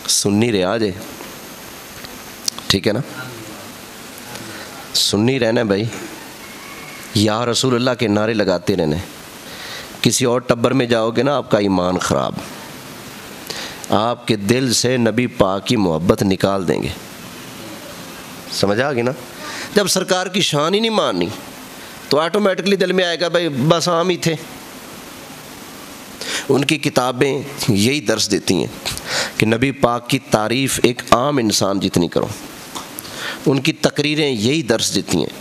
सुन्नी रहा जे, ठीक है ना, सुन्नी रहना भाई, या रसूल अल्लाह के नारे लगाते रहने। किसी और टब्बर में जाओगे ना आपका ईमान ख़राब, आपके दिल से नबी पाक की मोहब्बत निकाल देंगे। समझ आ गई ना। जब सरकार की शान ही नहीं माननी तो ऑटोमेटिकली दिल में आएगा भाई बस आम ही थे। उनकी किताबें यही दर्स देती हैं कि नबी पाक की तारीफ़ एक आम इंसान जितनी करो। उनकी तकरीरें यही दर्स देती हैं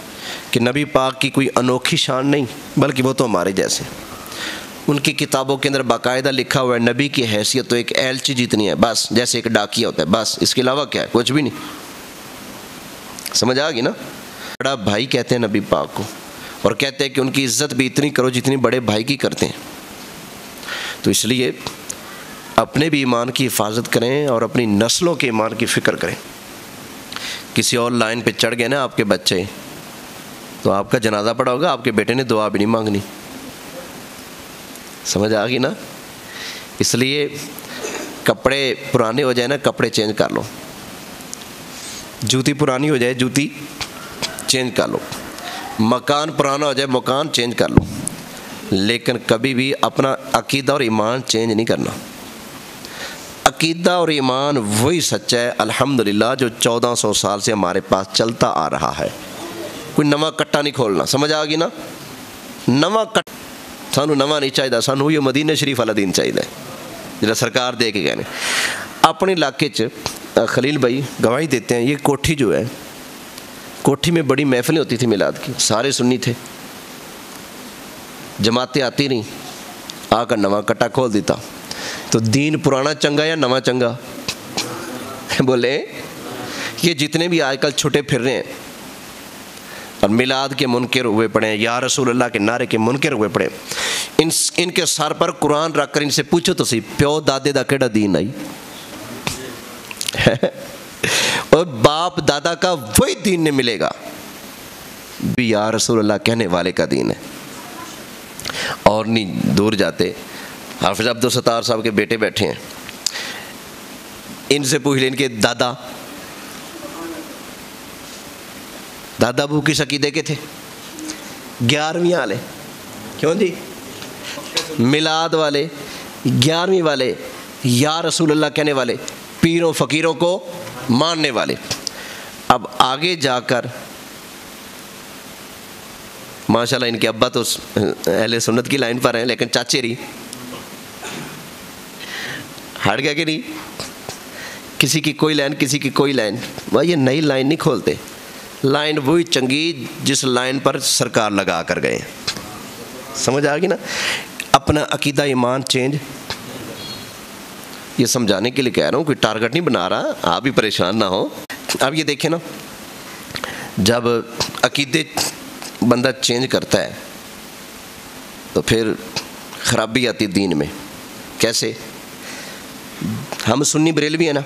कि नबी पाक की कोई अनोखी शान नहीं, बल्कि वो तो हमारे जैसे। उनकी किताबों के अंदर बाकायदा लिखा हुआ है नबी की हैसियत तो एक एलची जितनी है, बस जैसे एक डाकिया होता है, बस इसके अलावा क्या है, कुछ भी नहीं। समझ आ गई ना। बड़ा भाई कहते हैं नबी पाक को, और कहते हैं कि उनकी इज़्ज़त भी इतनी करो जितनी बड़े भाई की करते हैं। तो इसलिए अपने भी ईमान की हिफाजत करें और अपनी नस्लों के ईमान की फ़िक्र करें। किसी और लाइन पे चढ़ गए ना आपके बच्चे, तो आपका जनाजा पड़ा होगा, आपके बेटे ने दुआ भी नहीं मांगनी। समझ आ गई ना। इसलिए कपड़े पुराने हो जाए ना, कपड़े चेंज कर लो। जूती पुरानी हो जाए, जूती चेंज कर लो। मकान पुराना हो जाए, मकान चेंज कर लो। लेकिन कभी भी अपना अकीदा और ईमान चेंज नहीं करना। अकीदा और ईमान वही सच्चा है अल्हम्दुलिल्लाह जो 1400 साल से हमारे पास चलता आ रहा है। कोई नवा कट्टा नहीं खोलना। समझ आ गई ना। नवा कट्टा सानू नवा नहीं चाहिए, सानू ये मदीना शरीफ वाला दीन चाहिए जिहड़ा सरकार दे के गए। अपने इलाके च खलील भाई गवाही देते हैं, ये कोठी जो है, कोठी में बड़ी महफिलें होती थी मिलाद की, सारे सुन्नी थे, जमातें आती नहीं, आकर नवा कट्टा खोल देता। तो दीन पुराना चंगा या नवा चंगा? बोले ये जितने भी आजकल छुटे फिर रहे हैं और मिलाद के मुनकर हुए पड़े हैं, या रसूल अल्लाह के नारे के मुनकर हुए पड़े, इनके सर पर कुरान रख कर इनसे पूछो तो सही, प्यो दादे दा केड़ा दीन आई? और बाप दादा का वही दीन नहीं मिलेगा भी या रसूल अल्लाह कहने वाले का दीन है। और नहीं दूर जाते, हाफिज अब्दुल सत्तार साहब के बेटे बैठे हैं, इनसे पूछ लें इनके दादा अबू किस अकीदे के थे? 11वीं वाले, क्यों जी? मिलाद वाले, 11वीं वाले, या रसूल अल्लाह कहने वाले, पीरों फ़कीरों को मानने वाले। अब आगे जाकर माशाल्लाह इनके अब्बा तो अहले सुन्नत की लाइन पर हैं, लेकिन चाचे रही हट गया कि नहीं? किसी की कोई लाइन, किसी की कोई लाइन। वह ये नई लाइन नहीं खोलते, लाइन वही चंगी जिस लाइन पर सरकार लगा कर गए। समझ आ गई ना। अपना अकीदा ईमान चेंज, ये समझाने के लिए कह रहा हूँ, कोई टारगेट नहीं बना रहा, आप भी परेशान ना हो। अब ये देखें ना, जब अकीदे बंदा चेंज करता है तो फिर ख़राबी आती दीन में। कैसे? हम सुन्नी बरेलवी है ना,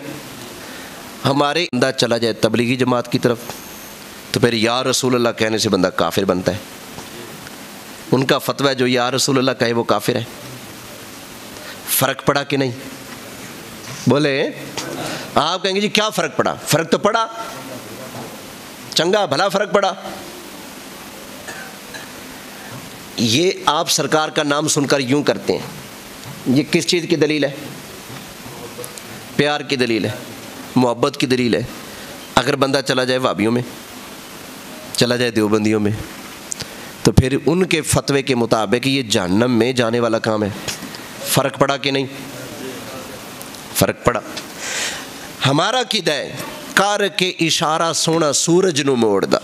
हमारे बंदा चला जाए तबलीगी जमात की तरफ तो फिर या रसूल अल्लाह कहने से बंदा काफिर बनता है। उनका फतवा जो या रसूल अल्लाह कहे वो काफिर है। फ़र्क पड़ा कि नहीं? बोले आप कहेंगे जी क्या फ़र्क पड़ा? फ़र्क तो पड़ा, चंगा भला फ़र्क पड़ा। ये आप सरकार का नाम सुनकर यूं करते हैं, ये किस चीज़ की दलील है? प्यार की दलील है, मोहब्बत की दलील है। अगर बंदा चला जाए वाबियों में, चला जाए देवबंदियों में, तो फिर उनके फतवे के मुताबिक ये जहन्नम में जाने वाला काम है। फ़र्क पड़ा कि नहीं? फ़र्क पड़ा। हमारा कीदा है कर के इशारा सोना सूरज नू मोड़दा,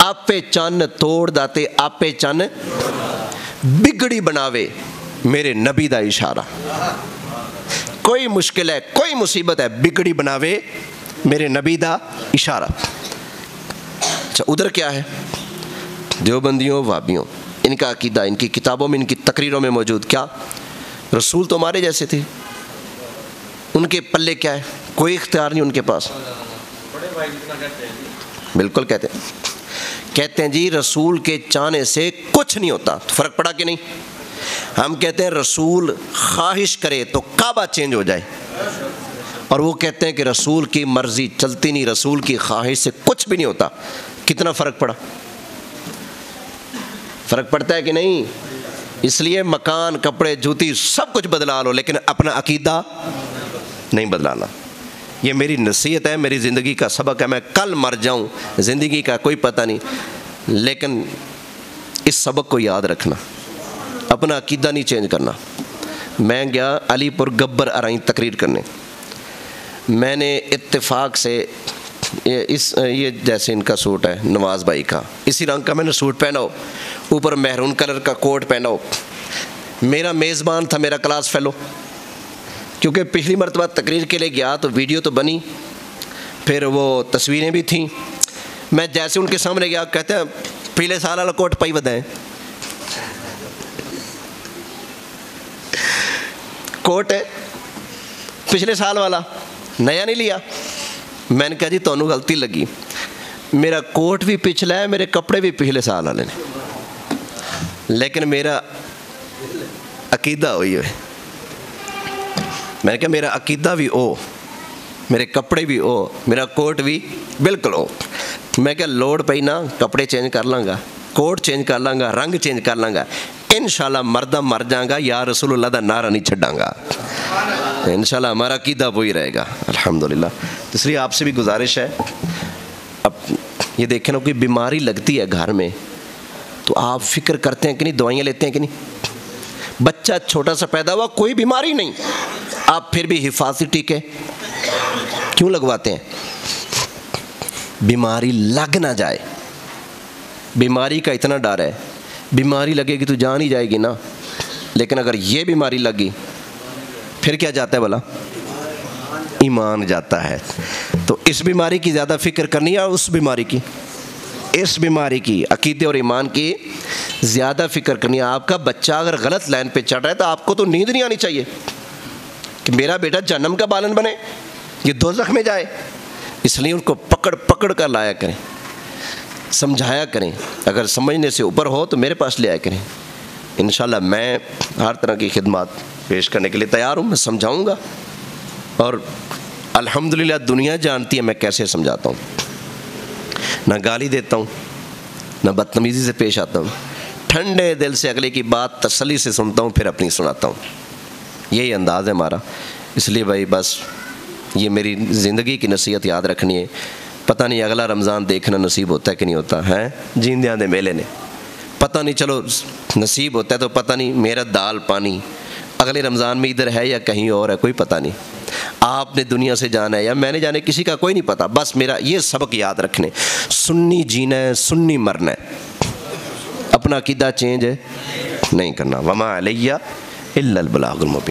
आपे चन्न तोड़दा ते आपे चन्न बिगड़ी बनावे मेरे नबी दा इशारा। कोई मुश्किल है, कोई मुसीबत है, बिगड़ी बनावे मेरे नबी दा इशारा। अच्छा उधर क्या है? देवबंदियों वाबियों, इनका अकीदा इनकी किताबों में, इनकी तकरीरों में मौजूद क्या? रसूल तो हमारे जैसे थे, उनके पल्ले क्या है? कोई इख्तियार नहीं उनके पास। बिल्कुल कहते हैं जी रसूल के चाहने से कुछ नहीं होता। तो फ़र्क पड़ा कि नहीं? हम कहते हैं रसूल ख्वाहिश करे तो काबा चेंज हो जाए, اور وہ کہتے ہیں کہ رسول کی مرضی چلتی نہیں، رسول کی خواہش سے کچھ بھی نہیں ہوتا. کتنا فرق پڑا؟ فرق پڑتا ہے کہ نہیں؟ اس لیے مکان، کپڑے، جوتی سب کچھ بدلا لو لیکن اپنا عقیدہ نہیں بدلانا. یہ میری نصیحت ہے، میری زندگی کا سبق ہے. میں کل مر جاؤں، زندگی کا کوئی پتہ نہیں، لیکن اس سبق کو یاد رکھنا، اپنا عقیدہ نہیں چینج کرنا. میں گیا علی پور گبر ارائیں تقریر کرنے. میں نے اتفاق سے یہ جیسے ان کا سوٹ ہے نواز بھائی کا، اسی رنگ کا میں نے سوٹ پہنا ہو، اوپر میرون کلر کا کوٹ پہنا ہو. میرا میزبان تھا میرا کلاس فیلو، کیونکہ پچھلی مرتبہ تقریر کے لیے گیا تو ویڈیو تو بنی، پھر وہ تصویریں بھی تھیں. میں جیسے ان کے سامنے گیا کہتے ہیں پچھلے سال والا کوٹ پائی ودائیں. کوٹ ہے پچھلے سال والا، نیا نہیں لیا. میں نے کہا جی تانوں غلطی لگی، میرا کوٹ بھی پچھلا ہے، میرے کپڑے بھی پچھلے سال والے نے، لیکن میرا عقیدہ ہوئی ہے. میں نے کہا میرا عقیدہ بھی او، میرے کپڑے بھی او، میرا کوٹ بھی بالکل او. میں کہا لوڑ پئی نا کپڑے چینج کر لاں گا، کوٹ چینج کر لاں گا، رنگ چینج کر لاں گا، انشاءاللہ مردہ مر جاؤں گا یا رسول اللہ دا نعرہ نہیں چھڑاں گا. انشاءاللہ ہمارا عقیدہ وہی رہے گا الحمدللہ. اس لیے آپ سے بھی گزارش ہے، اب یہ دیکھیں نا کوئی بیماری لگتی ہے گھر میں تو آپ فکر کرتے ہیں کہ نہیں، دوائیاں لیتے ہیں کہ نہیں؟ بچہ چھوٹا سا پیدا ہوا، کوئی بیماری نہیں، آپ پھر بھی حفاظتی ٹیکے کیوں لگواتے ہیں؟ بیماری لگ نہ جائے. بیماری کا اتنا ڈر ہے، بیماری لگے گی تو جان ہی جائے گی نا، لیکن اگر یہ بیماری لگی پھر کیا جاتا ہے بھلا؟ ایمان جاتا ہے. تو اس بیماری کی زیادہ فکر کرنی ہے، اس بیماری کی، اس بیماری کی عقیدے اور ایمان کی زیادہ فکر کرنی ہے. آپ کا بچہ اگر غلط لائن پہ چڑھ رہا ہے تو آپ کو تو نیند نہیں آنی چاہیے کہ میرا بیٹا جہنم کا بالن بنے، یہ دوزخ میں جائے. اس لیے ان کو پکڑ پکڑ کر لایا کریں، سمجھایا کریں. اگر سمجھنے سے اوپر ہو تو میرے پاس لے آیا کریں. انشاءاللہ میں ہر طرح کی خدمات پیش کرنے کے لیے تیار ہوں. میں سمجھاؤں گا، اور الحمدللہ دنیا جانتی ہے میں کیسے سمجھاتا ہوں. نہ گالی دیتا ہوں، نہ بدتمیزی سے پیش آتا ہوں، ٹھنڈے دل سے اگلے کی بات تسلی سے سنتا ہوں، پھر اپنی سناتا ہوں. یہی انداز ہے ہمارا. اس لیے بھائی بس یہ میری زندگی کی نصیحت یاد رکھنی ہے. پتہ نہیں اگلا رمضان دیکھنا نصیب ہوتا ہے کہ نہیں ہوتا ہے، جیندیاں دے میلے نے پتہ نہیں. چلو نصیب ہوتا ہے تو پتہ نہیں، میرا دال پانی اگلے رمضان میں ادھر ہے یا کہیں اور ہے، کوئی پتہ نہیں. آپ نے دنیا سے جانا ہے یا میں نے جانا ہے، کسی کا کوئی نہیں پتہ. بس میرا یہ سبق یاد رکھنے، سنی جینا ہے، سنی مرنا ہے، اپنا عقیدہ چینج ہے نہیں کرنا. وما علیہ الا البلاغ المبین.